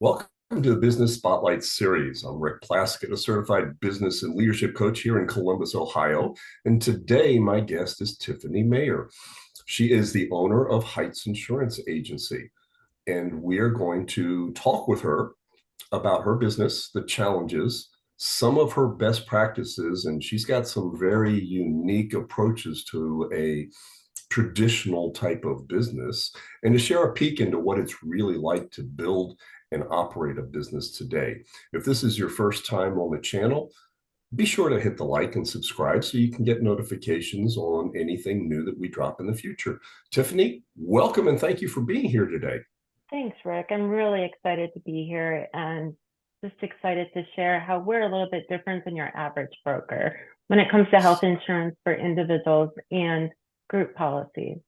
Welcome to the Business Spotlight Series. I'm Rick Plaskett, a certified business and leadership coach here in Columbus, Ohio. And today, my guest is Tiffany Meyer. She is the owner of Heights Insurance Agency. And we are going to talk with her about her business, the challenges, some of her best practices, and she's got some very unique approaches to a traditional type of business, and to share a peek into what it's really like to build and operate a business today. If this is your first time on the channel, be sure to hit the like and subscribe so you can get notifications on anything new that we drop in the future. Tiffany, welcome and thank you for being here today. Thanks, Rick. I'm really excited to be here and just excited to share how we're a little bit different than your average broker when it comes to health insurance for individuals and group policies.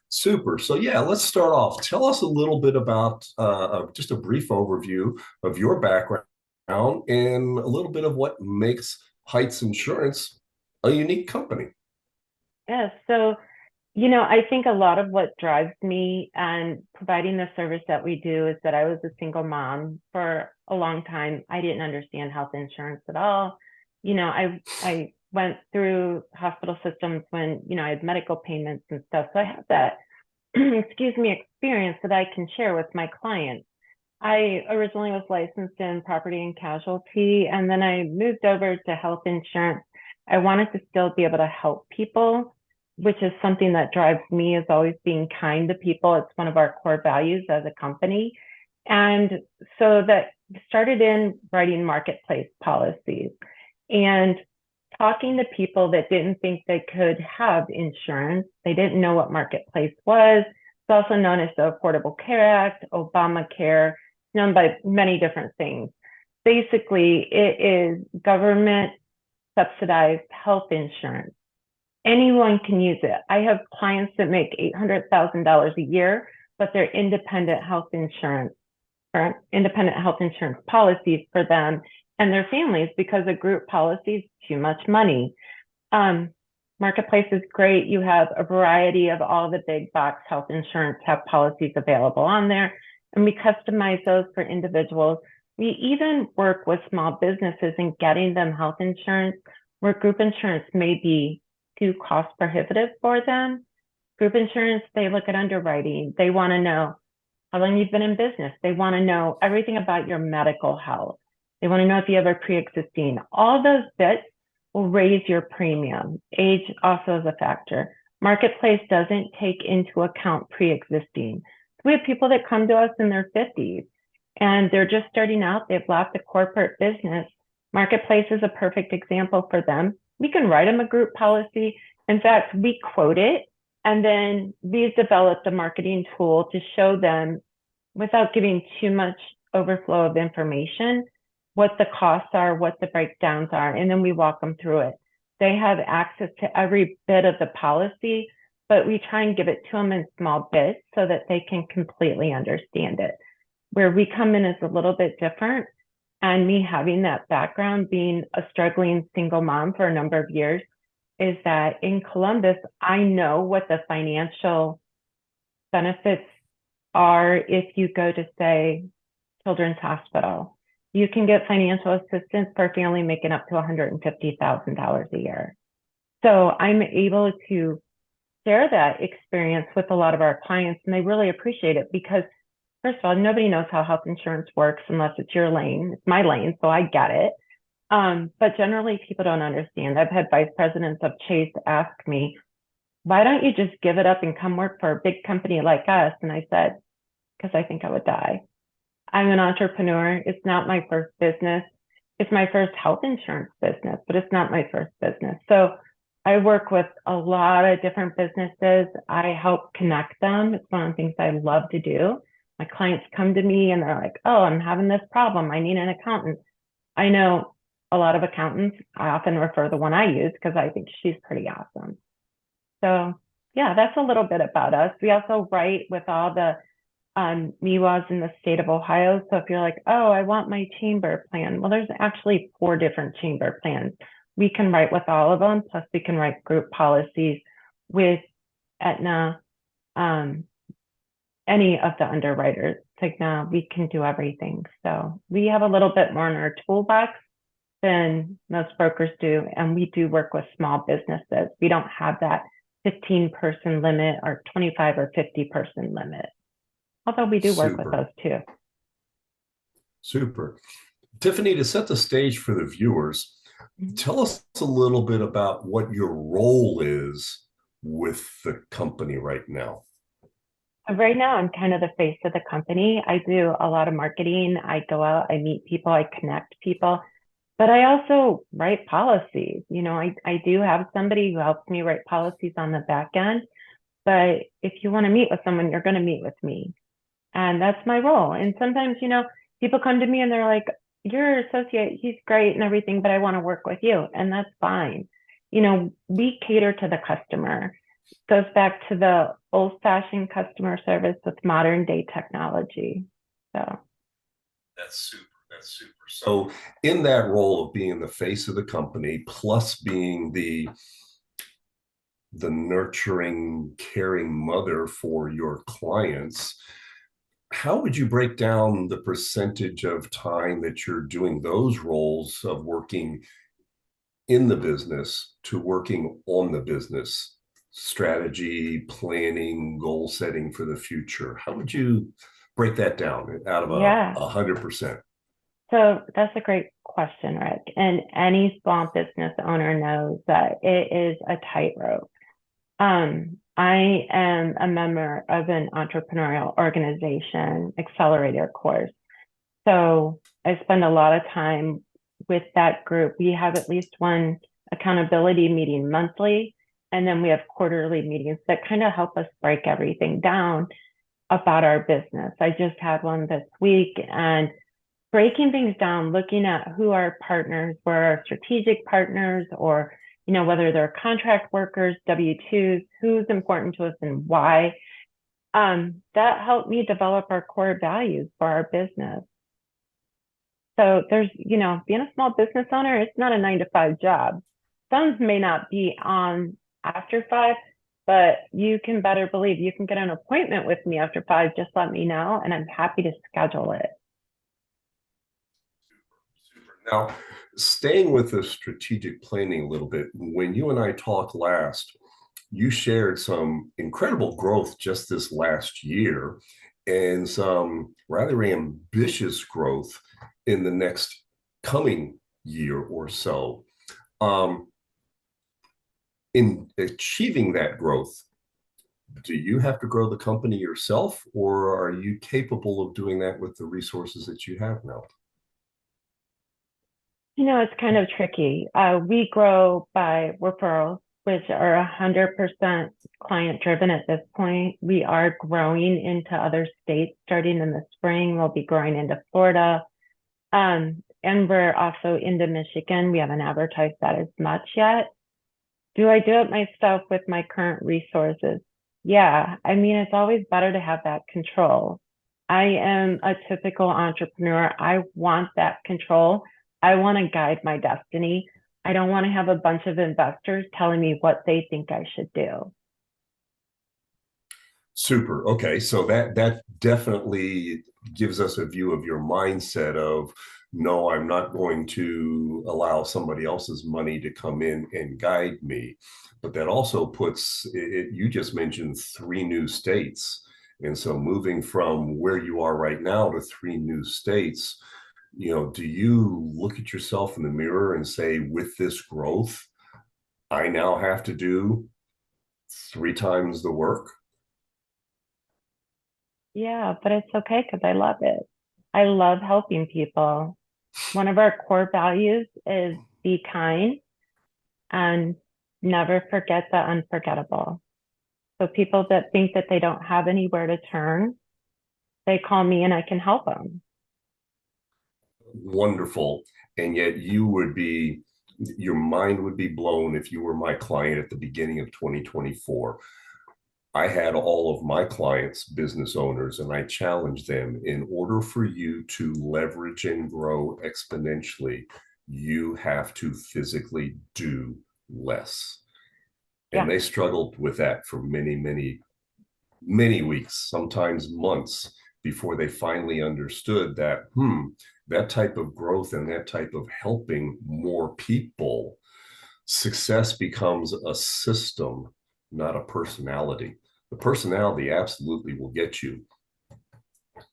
Super. So yeah, let's start off. Tell us a little bit about just a brief overview of your background and a little bit of what makes Heights Insurance a unique company. Yeah, so I think a lot of what drives me and providing the service that we do is that I was a single mom for a long time. I didn't understand health insurance at all. I went through hospital systems when, I had medical payments and stuff. So I have that, excuse me, experience that I can share with my clients. I originally was licensed in property and casualty, and then I moved over to health insurance. I wanted to still be able to help people, which is something that drives me, is always being kind to people. It's one of our core values as a company. And so that started in writing marketplace policies and talking to people that didn't think they could have insurance. They didn't know what marketplace was. It's also known as the Affordable Care Act, Obamacare, known by many different things. Basically, it is government subsidized health insurance. Anyone can use it. I have clients that make $800,000 a year, but they're independent health insurance policies for them and their families because a group policy is too much money. Marketplace is great. You have a variety of all the big box health insurance have policies available on there, and we customize those for individuals. We even work with small businesses in getting them health insurance where group insurance may be too cost prohibitive for them. Group insurance, they look at underwriting. They want to know how long you've been in business. They want to know everything about your medical health. They want to know if you have a pre-existing. All those bits will raise your premium. Age also is a factor. Marketplace doesn't take into account pre-existing. We have people that come to us in their 50s and they're just starting out. They've left a corporate business. Marketplace is a perfect example for them. We can write them a group policy. In fact, we quote it, and then we've developed a marketing tool to show them, without giving too much overflow of information, what the costs are, what the breakdowns are, and then we walk them through it. They have access to every bit of the policy, but we try and give it to them in small bits so that they can completely understand it. Where we come in is a little bit different. And me having that background, being a struggling single mom for a number of years, is that in Columbus, I know what the financial benefits are if you go to, say, Children's Hospital. You can get financial assistance for a family making up to $150,000 a year. So I'm able to share that experience with a lot of our clients, and they really appreciate it because, first of all, nobody knows how health insurance works unless it's your lane. It's my lane, so I get it. But generally, people don't understand. I've had vice presidents of Chase ask me, why don't you just give it up and come work for a big company like us? And I said, because I think I would die. I'm an entrepreneur. It's not my first business. It's my first health insurance business, but it's not my first business. So I work with a lot of different businesses. I help connect them. It's one of the things I love to do. My clients come to me and they're like, oh, I'm having this problem. I need an accountant. I know a lot of accountants. I often refer the one I use because I think she's pretty awesome. So yeah, that's a little bit about us. We also write with all the MIWAs in the state of Ohio. So if you're like, oh, I want my chamber plan. Well, there's actually 4 different chamber plans. We can write with all of them. Plus we can write group policies with Aetna, any of the underwriters. Cigna, we can do everything. So we have a little bit more in our toolbox than most brokers do. And we do work with small businesses. We don't have that 15-person limit or 25 or 50-person limit, although we do work with Super, those too. super. Tiffany, to set the stage for the viewers, Mhm. tell us a little bit about what your role is with the company right now. Right now, I'm kind of the face of the company. I do a lot of marketing. I go out, I meet people, I connect people, but I also write policies. I do have somebody who helps me write policies on the back end. But if you want to meet with someone, you're going to meet with me. And that's my role. And sometimes, people come to me and they're like, your associate, he's great and everything, but I want to work with you. And that's fine. We cater to the customer. Goes back to the old fashioned customer service with modern day technology. So, That's super. That's super. So, in that role of being the face of the company, plus being the nurturing, caring mother for your clients, how would you break down the percentage of time that you're doing those roles of working in the business to working on the business, strategy, planning, goal setting for the future? How would you break that down out of yeah. 100%? So that's a great question, Rick. And any small business owner knows that it is a tightrope. I am a member of an entrepreneurial organization accelerator course. So I spend a lot of time with that group. We have at least one accountability meeting monthly, and then we have quarterly meetings that kind of help us break everything down about our business. I just had one this week, and breaking things down, looking at who our partners were, our strategic partners, or whether they're contract workers, W-2s, who's important to us and why. That helped me develop our core values for our business. So there's, being a small business owner, it's not a 9 to 5 job. Some may not be on after 5, but you can better believe you can get an appointment with me after 5. Just let me know, and I'm happy to schedule it. Now, staying with the strategic planning a little bit, when you and I talked last, you shared some incredible growth just this last year and some rather ambitious growth in the next coming year or so. Um, in achieving that growth, do you have to grow the company yourself, or are you capable of doing that with the resources that you have now? It's kind of tricky. We grow by referrals, which are 100% client driven at this point. We are growing into other states starting in the spring. We'll be growing into Florida. And we're also into Michigan. We haven't advertised that as much yet. Do I do it myself with my current resources? Yeah. I mean, it's always better to have that control. I am a typical entrepreneur. I want that control. I want to guide my destiny. I don't want to have a bunch of investors telling me what they think I should do. Super. Okay, so that definitely gives us a view of your mindset of no, I'm not going to allow somebody else's money to come in and guide me. But that also puts it, you just mentioned 3 new states. And so moving from where you are right now to 3 new states, do you look at yourself in the mirror and say, with this growth, I now have to do 3 times the work? Yeah, but it's okay because I love it. I love helping people. One of our core values is be kind and never forget the unforgettable. So people that think that they don't have anywhere to turn, they call me and I can help them. Wonderful. And yet your mind would be blown if you were my client at the beginning of 2024. I had all of my clients, business owners, and I challenged them, in order for you to leverage and grow exponentially, you have to physically do less. And Yeah. they struggled with that for many, many, many weeks, sometimes months. before they finally understood that, that type of growth and that type of helping more people, success becomes a system, not a personality. The personality absolutely will get you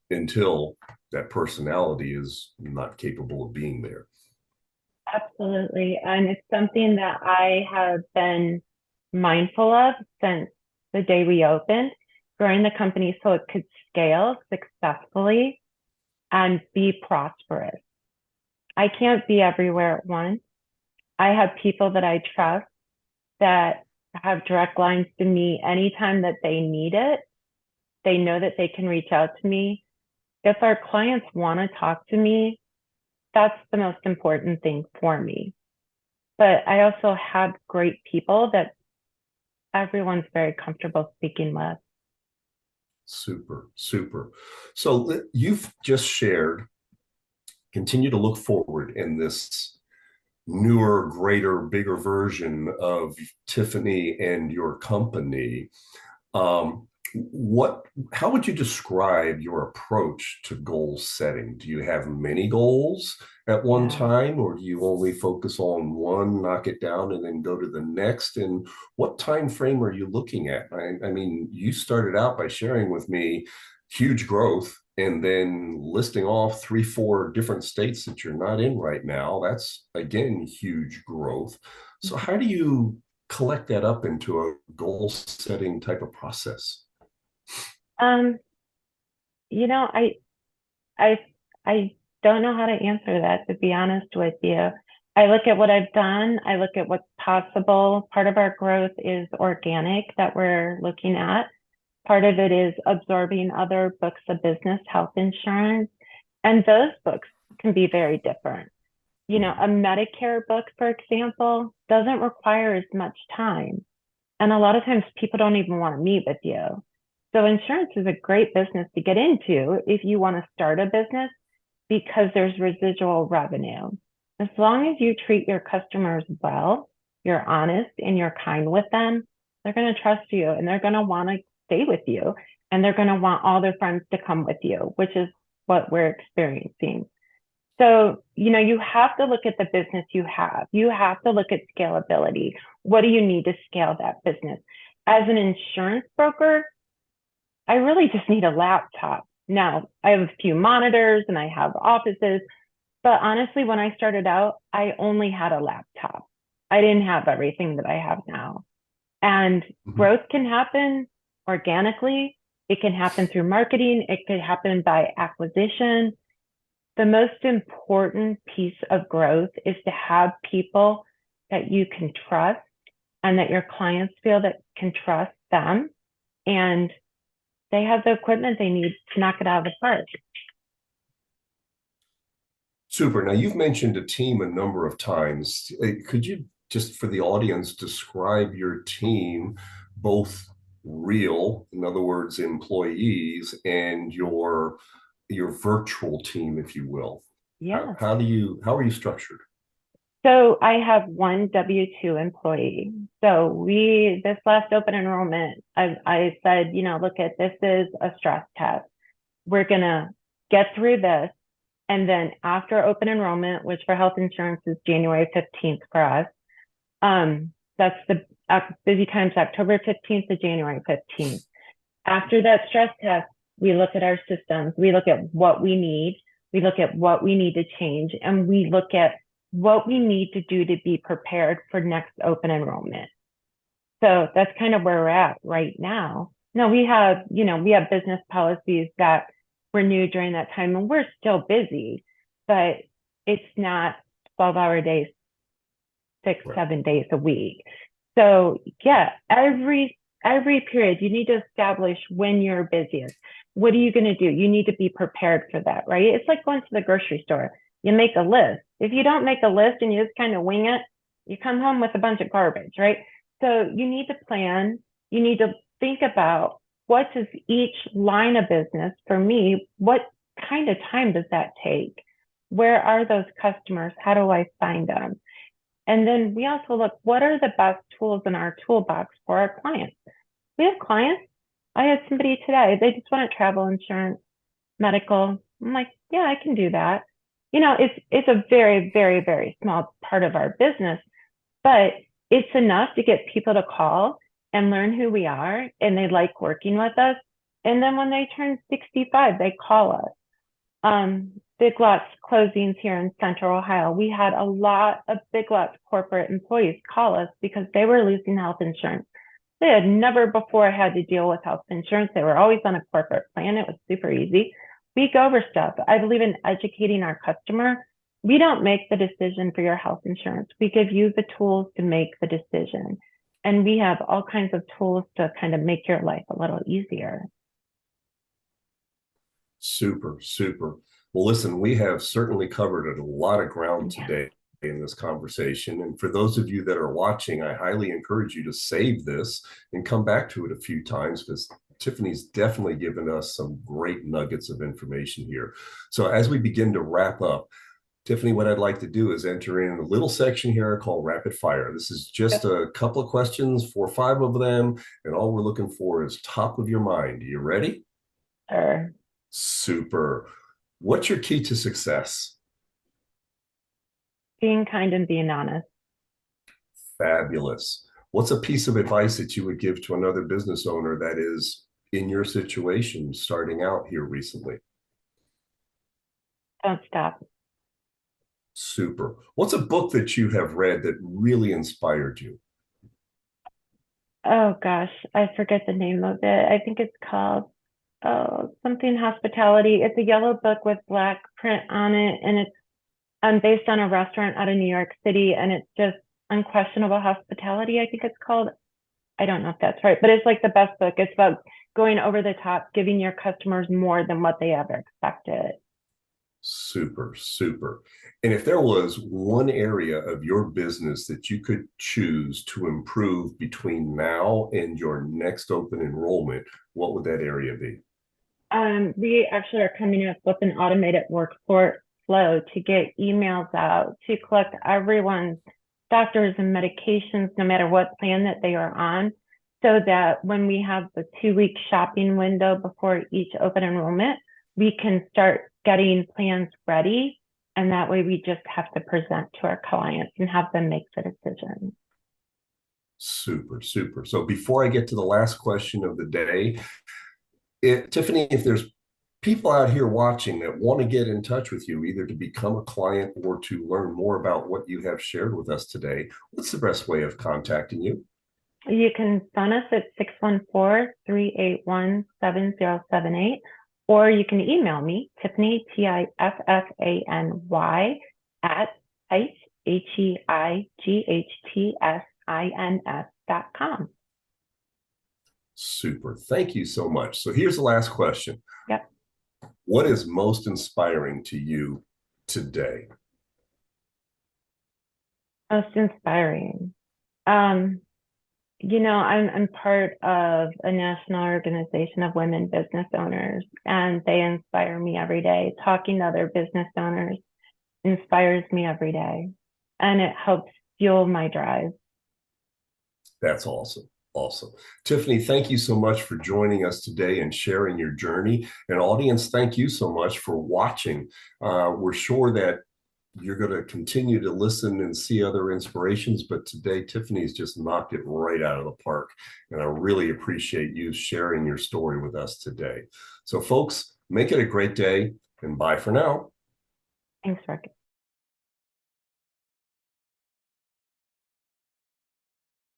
until that personality is not capable of being there. Absolutely. And it's something that I have been mindful of since the day we opened, growing the company so it could scale successfully and be prosperous. I can't be everywhere at once. I have people that I trust that have direct lines to me anytime that they need it. They know that they can reach out to me. If our clients want to talk to me, that's the most important thing for me. But I also have great people that everyone's very comfortable speaking with. Super, super. So you've just shared, continue to look forward in this newer, greater, bigger version of Tiffany and your company. Um, what, how would you describe your approach to goal setting? Do you have many goals at one Yeah. time, or do you only focus on one, knock it down, and then go to the next? And what time frame are you looking at? I mean, you started out by sharing with me huge growth and then listing off 3, 4 different states that you're not in right now. That's again huge growth. So how do you collect that up into a goal setting type of process? Um, you know, I I don't know how to answer that, to be honest with you. I look at what I've done, I look at what's possible. Part of our growth is organic that we're looking at. Part of it is absorbing other books of business, health insurance, and those books can be very different. You know, a Medicare book, for example, doesn't require as much time. And a lot of times people don't even want to meet with you. So insurance is a great business to get into if you want to start a business because there's residual revenue. As long as you treat your customers well, you're honest and you're kind with them, they're going to trust you and they're going to want to stay with you and they're going to want all their friends to come with you, which is what we're experiencing. So, you know, you have to look at the business you have. You have to look at scalability. What do you need to scale that business? As an insurance broker, I really just need a laptop. Now, I have a few monitors and I have offices, but honestly, when I started out, I only had a laptop. I didn't have everything that I have now. And Mm-hmm. growth can happen organically. It can happen through marketing. It could happen by acquisition. The most important piece of growth is to have people that you can trust and that your clients feel that can trust them and they have the equipment they need to knock it out of the park. Super. Now, you've mentioned a team a number of times. Could you just, for the audience, describe your team, both real, in other words, employees, and your virtual team, if you will? Yeah. How are you structured? So I have one W-2 employee. So this last open enrollment, I said, you know, look at this is a stress test. We're going to get through this. And then after open enrollment, which for health insurance is January 15th for us, that's the busy times, October 15th to January 15th. After that stress test, we look at our systems, we look at what we need, we look at what we need to change, and we look at what we need to do to be prepared for next open enrollment. So that's kind of where we're at right now. No, we have, you know, we have business policies that renew during that time and we're still busy, but it's not 12-hour days, six, Right. 7 days a week. So yeah, every period you need to establish when you're busiest. What are you going to do? You need to be prepared for that, right? It's like going to the grocery store. You make a list. If you don't make a list and you just kind of wing it, you come home with a bunch of garbage, right? So you need to plan. You need to think about what does each line of business, for me, what kind of time does that take? Where are those customers? How do I find them? And then we also look, what are the best tools in our toolbox for our clients? We have clients. I had somebody today, they just wanted travel insurance. medical. I'm like, yeah, I can do that. It's a very, very, very small part of our business, but it's enough to get people to call and learn who we are and they like working with us. And then when they turn 65, they call us. Big Lots closings here in Central Ohio. We had a lot of Big Lots corporate employees call us because they were losing health insurance. They had never before had to deal with health insurance. They were always on a corporate plan. It was super easy. We go over stuff. I believe in educating our customer. We don't make the decision for your health insurance. We give you the tools to make the decision. And we have all kinds of tools to kind of make your life a little easier. Super, super. Well, listen, we have certainly covered a lot of ground Yeah. today in this conversation. And for those of you that are watching, I highly encourage you to save this and come back to it a few times because Tiffany's definitely given us some great nuggets of information here. So as we begin to wrap up, Tiffany, what I'd like to do is enter in a little section here called Rapid Fire. This is just a couple of questions, 4 or 5 of them, and all we're looking for is top of your mind. Are you ready? Sure. Super. What's your key to success? Being kind and being honest. Fabulous. What's a piece of advice that you would give to another business owner that is in your situation starting out here recently? Don't stop. Super. What's a book that you have read that really inspired you? Oh gosh, I forget the name of it. I think it's called something hospitality. It's a yellow book with black print on it, and it's based on a restaurant out of New York City, and it's just unquestionable hospitality. I think it's called. I don't know if that's right, but it's like the best book. It's about going over the top, giving your customers more than what they ever expected. Super, super. And if there was one area of your business that you could choose to improve between now and your next open enrollment, what would that area be? We actually are coming up with an automated workflow to get emails out to collect everyone's doctors and medications, no matter what plan that they are on, so that when we have the 2-week shopping window before each open enrollment, we can start getting plans ready. And that way we just have to present to our clients and have them make the decision. Super, super. So before I get to the last question of the day, Tiffany, if there's people out here watching that want to get in touch with you, either to become a client or to learn more about what you have shared with us today, what's the best way of contacting you? You can phone us at 614-381-7078, or you can email me, Tiffany, Tiffany, at Heights, HEIGHTSINS.com. Super. Thank you so much. So here's the last question. Yep. What is most inspiring to you today? Most inspiring. I'm part of a national organization of women business owners, and they inspire me every day. Talking to other business owners inspires me every day, and it helps fuel my drive. That's awesome. Awesome. Tiffany, thank you so much for joining us today and sharing your journey. And audience, thank you so much for watching. We're sure that you're going to continue to listen and see other inspirations, but today Tiffany's just knocked it right out of the park. And I really appreciate you sharing your story with us today. So folks, make it a great day and bye for now. Thanks, Rick.